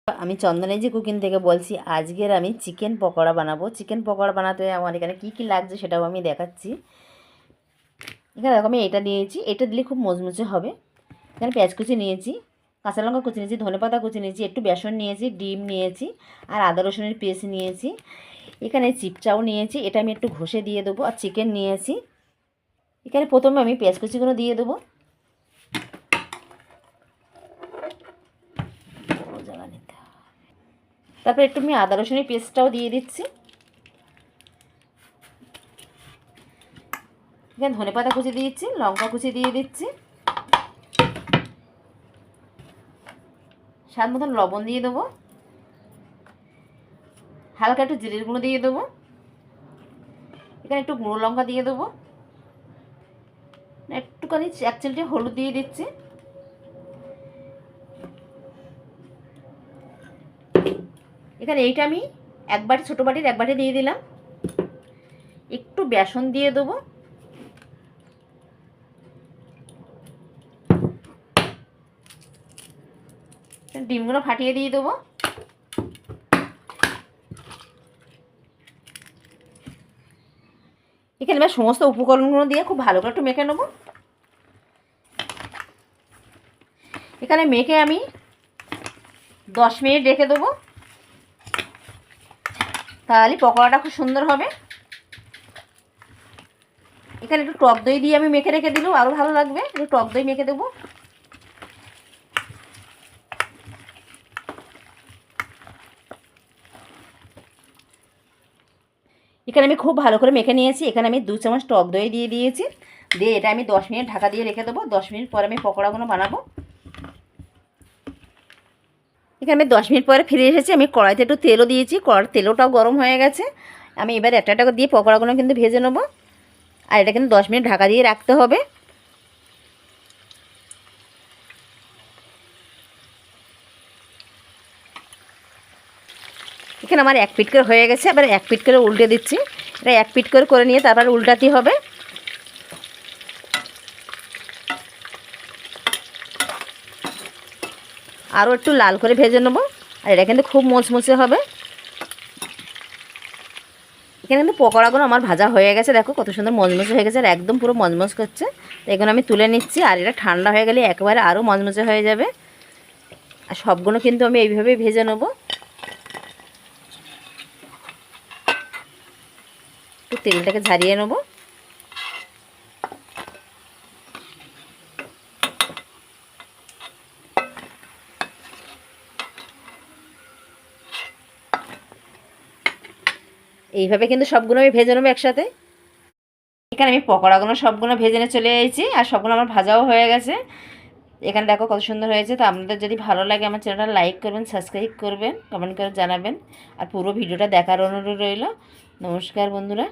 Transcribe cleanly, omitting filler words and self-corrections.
আমি চন্দনেজি কুকিং থেকে বলছি। আজকের আমি চিকেন পকোড়া বানাবো। চিকেন পকোড়া বানাতে আমার এখানে কী লাগছে সেটাও আমি দেখাচ্ছি। এখানে দেখো আমি এটা নিয়েছি, এটা দিলে খুব মুচমুচে হবে। এখানে পেঁয়াজ কুচি নিয়েছি, কাঁচা লঙ্কা কুচি নিয়েছি, ধনেপাতা কুচি নিয়েছি, একটু বেসন নিয়েছি, ডিম নিয়েছি, আর আদা রসুনের পেস্ট নিয়েছি। এখানে চিপচাও নিয়েছি, এটা আমি একটু ঘষে দিয়ে দেবো। আর চিকেন নিয়েছি। এখানে প্রথমে আমি পেঁয়াজ কুচিগুলো দিয়ে দেবো। তারপর একটু আমি আদা রসুনের পেস্টটাও দিয়ে দিচ্ছি। এখানে ধনেপাতা কুচি দিয়েছি, লঙ্কা কুচি দিয়ে দিচ্ছি, স্বাদ মতন লবণ দিয়ে দেবো, হালকা একটু জিরের গুঁড়ো দিয়ে দেবো। এখানে একটু গুঁড়ো লঙ্কা দিয়ে দেবো, একটুখানি 1 চিমটে হলুদ দিয়ে দিচ্ছি। এখানে এইটা আমি এক বাটি, ছোটো বাটির এক বাটি দিয়ে দিলাম। একটু বেসন দিয়ে দেবো, ডিমগুলো ফাটিয়ে দিয়ে দেবো। এখানে এবার সমস্ত উপকরণগুলো দিয়ে খুব ভালো করে একটু মেখে নেবো। এখানে মেখে আমি 10 মিনিট রেখে দেবো, তাহলে পকোড়াটা খুব সুন্দর হবে। এখানে একটু টক দই দিয়ে আমি মেখে রেখে দিলেও আরও ভালো লাগবে। একটু টক দই মেখে দেবো। এখানে আমি খুব ভালো করে মেখে নিয়েছি। এখানে আমি 2 চামচ টক দই দিয়ে দিয়েছি। দিয়ে এটা আমি 10 মিনিট ঢাকা দিয়ে রেখে দেবো। 10 মিনিট পরে আমি পকোড়াগুলো বানাবো। এখানে আমি 10 মিনিট পরে ফিরে এসেছি। আমি কড়াইতে একটু তেলও দিয়েছি, কড়ার তেলটাও গরম হয়ে গেছে। আমি এবার একটা একটা দিয়ে পকোড়াগুলো কিন্তু ভেজে নেবো। আর এটা কিন্তু 10 মিনিট ঢাকা দিয়ে রাখতে হবে। এখানে আমার 1 পিট করে হয়ে গেছে। এবার 1 পিট করে উল্টে দিচ্ছি। এটা 1 পিট করে করে নিয়ে তারপর উল্টাতে হবে। আরও একটু লাল করে ভেজে নেবো। আর এটা কিন্তু খুব মুচমুচে হবে। এখানে কিন্তু পকোড়াগুলো আমার ভাজা হয়ে গেছে। দেখো কত সুন্দর মচমচে হয়ে গেছে, আর একদম পুরো মচমচ করছে। তো এগুলো আমি তুলে নিচ্ছি। আর এটা ঠান্ডা হয়ে গেলে একেবারে আরও মচমচে হয়ে যাবে। আর সবগুলো কিন্তু আমি এইভাবেই ভেজে নেবো। একটু তেলটাকে ঝারিয়ে নেবো। এইভাবে কিন্তু সবগুলো আমি ভেজে নেবো একসাথে। এখানে আমি পকোড়াগুলো সবগুলো ভেজে নিয়ে চলে এসেছি, আর সবগুলো আমার ভাজাও হয়ে গেছে। এখানে দেখো কত সুন্দর হয়েছে। তো আপনাদের যদি ভালো লাগে আমার চ্যানেলটা লাইক করবেন, সাবস্ক্রাইব করবেন, কমেন্ট করে জানাবেন। আর পুরো ভিডিওটা দেখার অনুরোধ রইল। নমস্কার বন্ধুরা।